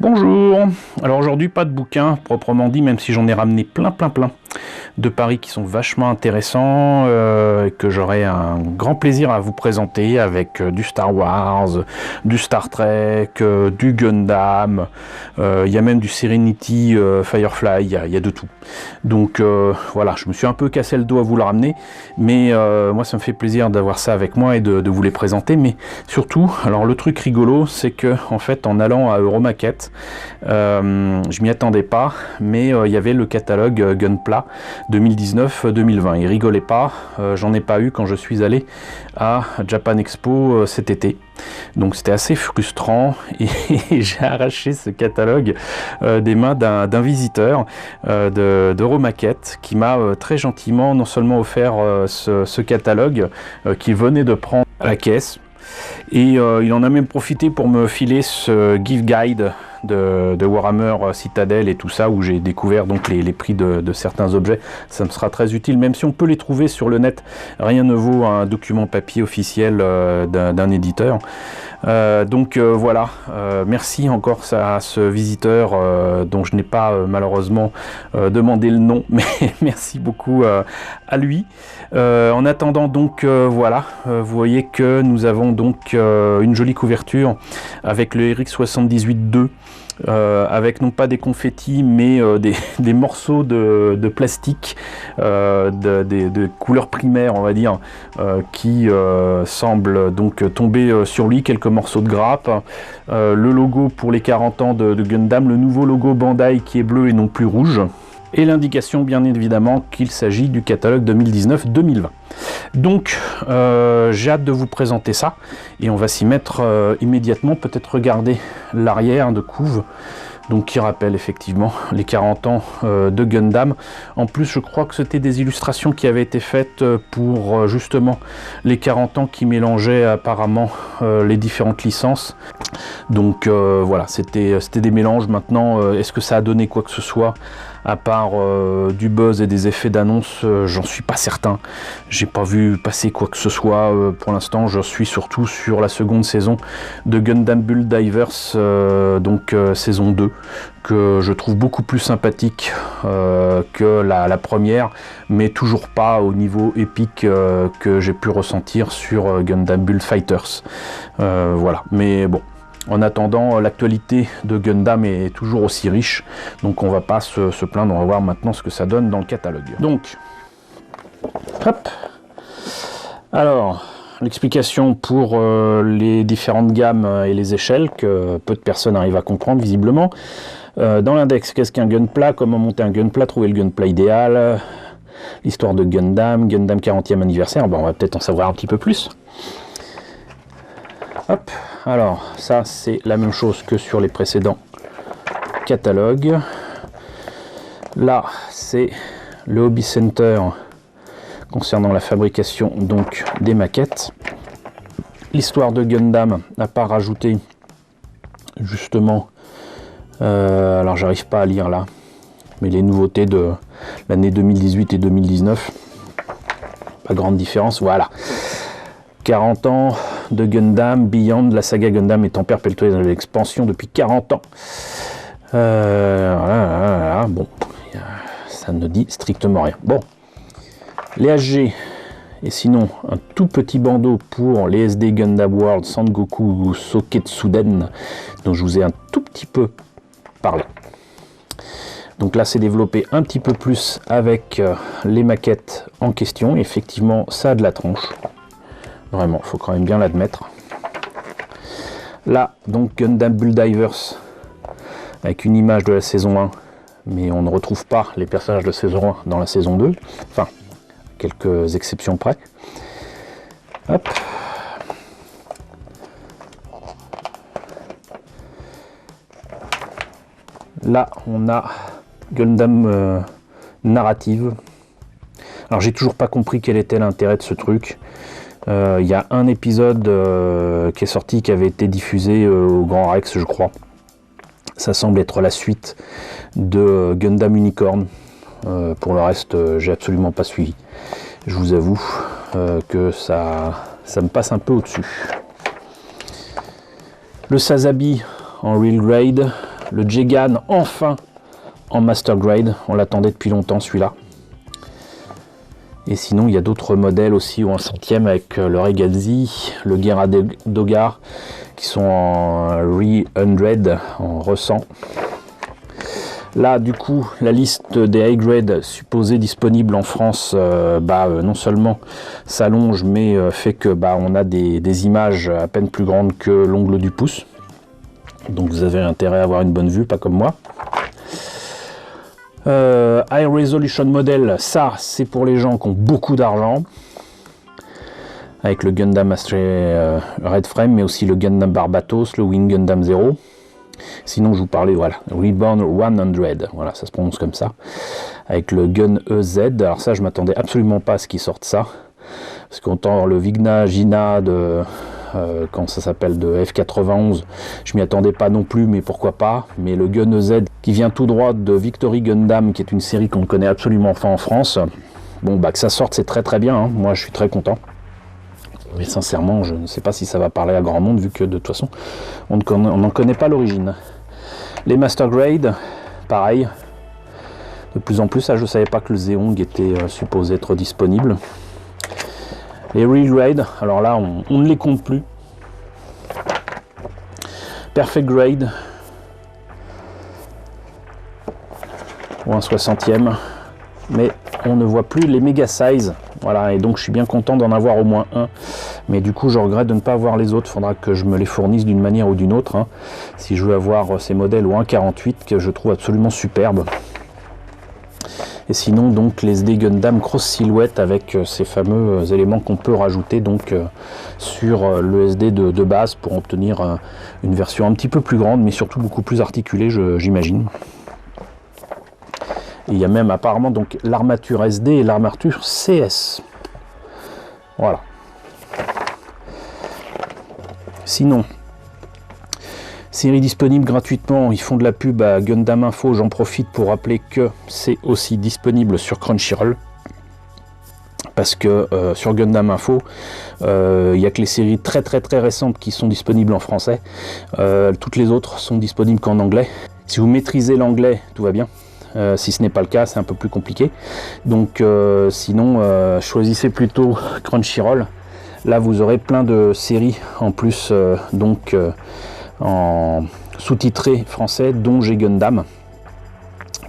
Bonjour. Alors aujourd'hui pas de bouquin proprement dit, même si j'en ai ramené plein de paris qui sont vachement intéressants, que j'aurai un grand plaisir à vous présenter avec du Star Wars, du Star Trek, du Gundam, il y a même du Serenity, Firefly, il y a de tout. Donc voilà, je me suis un peu cassé le dos à vous le ramener, mais moi ça me fait plaisir d'avoir ça avec moi et de vous les présenter. Mais surtout, alors le truc rigolo, c'est que en fait en allant à Euromaquette, je m'y attendais pas, mais il y avait le catalogue Gunpla 2019-2020. Il rigolait pas, j'en ai pas eu quand je suis allé à Japan Expo cet été. Donc c'était assez frustrant et j'ai arraché ce catalogue des mains d'un visiteur d'Euromaquette qui m'a très gentiment non seulement offert ce catalogue qu'il venait de prendre à la caisse, et il en a même profité pour me filer ce gift guide de Warhammer Citadel et tout ça, où j'ai découvert donc les prix de certains objets. Ça me sera très utile, même si on peut les trouver sur le net. Rien ne vaut un document papier officiel d'un éditeur. Voilà, merci encore à ce visiteur dont je n'ai pas malheureusement demandé le nom, mais merci beaucoup à lui. En attendant donc voilà, vous voyez que nous avons donc une jolie couverture avec le RX78-2, avec non pas des confettis mais des morceaux de plastique de couleur primaire, on va dire, qui semblent donc tomber sur lui, quelques morceaux de grappe, le logo pour les 40 ans de Gundam, le nouveau logo Bandai qui est bleu et non plus rouge, et l'indication bien évidemment qu'il s'agit du catalogue 2019-2020. Donc j'ai hâte de vous présenter ça et on va s'y mettre immédiatement. Peut-être regarder l'arrière de couve, donc qui rappelle effectivement les 40 ans de Gundam. En plus je crois que c'était des illustrations qui avaient été faites pour justement les 40 ans, qui mélangeaient apparemment les différentes licences. Donc voilà, c'était des mélanges. Maintenant est-ce que ça a donné quoi que ce soit à part du buzz et des effets d'annonce? J'en suis pas certain. J'ai pas vu passer quoi que ce soit pour l'instant. Je suis surtout sur la seconde saison de Gundam Build Divers, donc saison 2, que je trouve beaucoup plus sympathique que la première, mais toujours pas au niveau épique que j'ai pu ressentir sur Gundam Build Fighters. Voilà, mais bon. En attendant, l'actualité de Gundam est toujours aussi riche, donc on va pas se plaindre. On va voir maintenant ce que ça donne dans le catalogue. Donc, hop. Alors, l'explication pour les différentes gammes et les échelles que peu de personnes arrivent à comprendre visiblement. Dans l'index, qu'est-ce qu'un Gunpla, comment monter un Gunpla, trouver le Gunpla idéal, l'histoire de Gundam 40e anniversaire, bon, on va peut-être en savoir un petit peu plus. Hop, alors ça c'est la même chose que sur les précédents catalogues. Là c'est le Hobby Center concernant la fabrication donc des maquettes. L'histoire de Gundam n'a pas rajouté justement, alors j'arrive pas à lire là, mais les nouveautés de l'année 2018 et 2019, pas grande différence, voilà. 40 ans de Gundam Beyond, la saga Gundam étant perpétuée dans l'expansion depuis 40 ans. Voilà, bon, ça ne dit strictement rien. Bon, les HG, et sinon un tout petit bandeau pour les SD Gundam World Sangoku Soketsuden, dont je vous ai un tout petit peu parlé. Donc là c'est développé un petit peu plus avec les maquettes en question. Effectivement ça a de la tronche. Vraiment, il faut quand même bien l'admettre. Là, donc Gundam Build Divers, avec une image de la saison 1, mais on ne retrouve pas les personnages de saison 1 dans la saison 2. Enfin, quelques exceptions près. Hop. Là, on a Gundam Narrative. Alors, j'ai toujours pas compris quel était l'intérêt de ce truc. Il y a un épisode qui est sorti, qui avait été diffusé au Grand Rex, je crois. Ça semble être la suite de Gundam Unicorn. Pour le reste, j'ai absolument pas suivi. Je vous avoue que ça me passe un peu au-dessus. Le Sazabi en Real Grade, le Jegan, enfin en Master Grade. On l'attendait depuis longtemps celui-là. Et sinon, il y a d'autres modèles aussi en 100e avec le Regazi, le Gera Dogar, qui sont en Re-100, en ressent. Là, du coup, la liste des high-grade supposés disponibles en France, non seulement s'allonge, mais fait que on a des images à peine plus grandes que l'ongle du pouce. Donc vous avez intérêt à avoir une bonne vue, pas comme moi. High Resolution Model, ça c'est pour les gens qui ont beaucoup d'argent. Avec le Gundam Astray Red Frame, mais aussi le Gundam Barbatos, le Wing Gundam 0. Sinon, je vous parlais, voilà, Reborn 100, voilà, ça se prononce comme ça, avec le Gun EZ. Alors ça, je m'attendais absolument pas à ce qu'ils sortent ça, parce qu'autant le Vigna Gina de, quand ça s'appelle, de F91, je m'y attendais pas non plus, mais pourquoi pas. Mais le Gun EZ, qui vient tout droit de Victory Gundam, qui est une série qu'on ne connaît absolument pas en France, bon, que ça sorte, c'est très très bien, hein. Moi je suis très content. Mais sincèrement, je ne sais pas si ça va parler à grand monde, vu que de toute façon, on n'en connaît pas l'origine. Les Master Grade, pareil. De plus en plus, je ne savais pas que le Zeong était supposé être disponible. Les Real Grade, alors là, on ne les compte plus. Perfect Grade. Ou un 60e. Mais on ne voit plus les méga size. Voilà, et donc je suis bien content d'en avoir au moins un. Mais du coup, je regrette de ne pas avoir les autres. Il faudra que je me les fournisse d'une manière ou d'une autre. Hein, si je veux avoir ces modèles ou un 48 que je trouve absolument superbe. Et sinon, donc, les SD Gundam Cross Silhouette avec ces fameux éléments qu'on peut rajouter donc sur le SD de base pour obtenir une version un petit peu plus grande, mais surtout beaucoup plus articulée, j'imagine. Et il y a même apparemment donc l'armature SD et l'armature CS. Voilà. Sinon, série disponible gratuitement, ils font de la pub à Gundam Info, j'en profite pour rappeler que c'est aussi disponible sur Crunchyroll. Parce que sur Gundam Info, il n'y a que les séries très récentes qui sont disponibles en français. Toutes les autres sont disponibles qu'en anglais. Si vous maîtrisez l'anglais, tout va bien. Si ce n'est pas le cas, c'est un peu plus compliqué. Donc sinon, choisissez plutôt Crunchyroll. Là, vous aurez plein de séries en plus, en sous-titré français, dont G Gundam,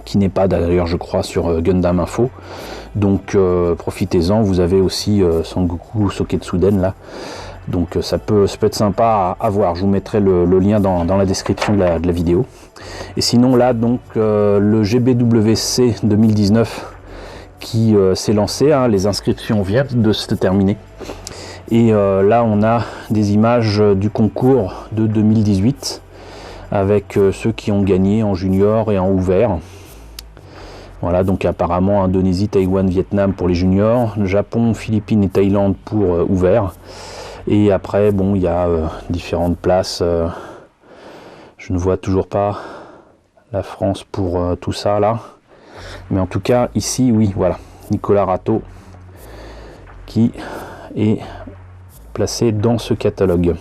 qui n'est pas d'ailleurs, je crois, sur Gundam Info. Donc profitez-en. Vous avez aussi Sangoku Soketsuden là. Donc ça peut être sympa à voir. Je vous mettrai le lien dans la description de la vidéo. Et sinon là donc le GBWC 2019 qui s'est lancé, hein, les inscriptions viennent de se terminer. Et là on a des images du concours de 2018 avec ceux qui ont gagné en junior et en ouvert. Voilà, donc apparemment Indonésie, Taïwan, Vietnam pour les juniors, Japon, Philippines et Thaïlande pour ouvert. Et après, bon, il y a différentes places. Je ne vois toujours pas la France pour tout ça là. Mais en tout cas, ici, oui, voilà. Nicolas Rateau qui est placé dans ce catalogue.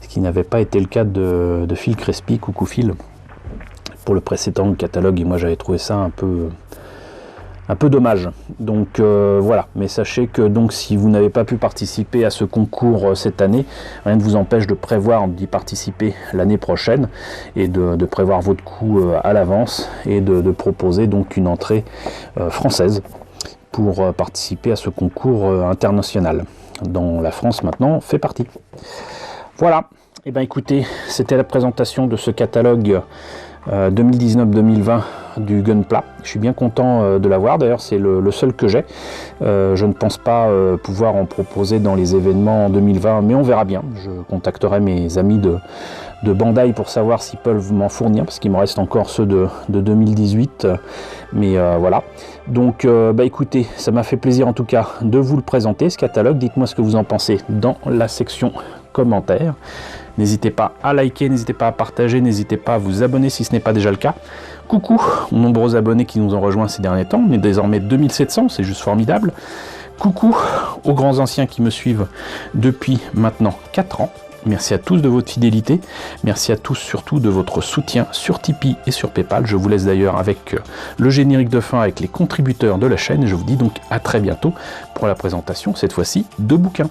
Ce qui n'avait pas été le cas de Phil Crespi, coucou Phil, pour le précédent catalogue. Et moi, j'avais trouvé ça un peu dommage. Donc voilà, mais sachez que donc si vous n'avez pas pu participer à ce concours cette année, rien ne vous empêche de prévoir d'y participer l'année prochaine et de prévoir votre coût à l'avance et de proposer donc une entrée française pour participer à ce concours international dont la France maintenant fait partie. Voilà, et bien écoutez, c'était la présentation de ce catalogue 2019-2020 du Gunpla. Je suis bien content de l'avoir, d'ailleurs c'est le seul que j'ai. Je ne pense pas pouvoir en proposer dans les événements en 2020, mais on verra bien. Je contacterai mes amis de Bandai pour savoir s'ils peuvent m'en fournir, parce qu'il me reste encore ceux de 2018, mais voilà. Donc écoutez, ça m'a fait plaisir en tout cas de vous le présenter, ce catalogue. Dites-moi ce que vous en pensez dans la section commentaires. N'hésitez pas à liker, n'hésitez pas à partager, n'hésitez pas à vous abonner si ce n'est pas déjà le cas. Coucou aux nombreux abonnés qui nous ont rejoints ces derniers temps, on est désormais 2700, c'est juste formidable. Coucou aux grands anciens qui me suivent depuis maintenant 4 ans. Merci à tous de votre fidélité. Merci à tous surtout de votre soutien sur Tipeee et sur Paypal. Je vous laisse d'ailleurs avec le générique de fin avec les contributeurs de la chaîne. Et je vous dis donc à très bientôt pour la présentation, cette fois-ci, de bouquins.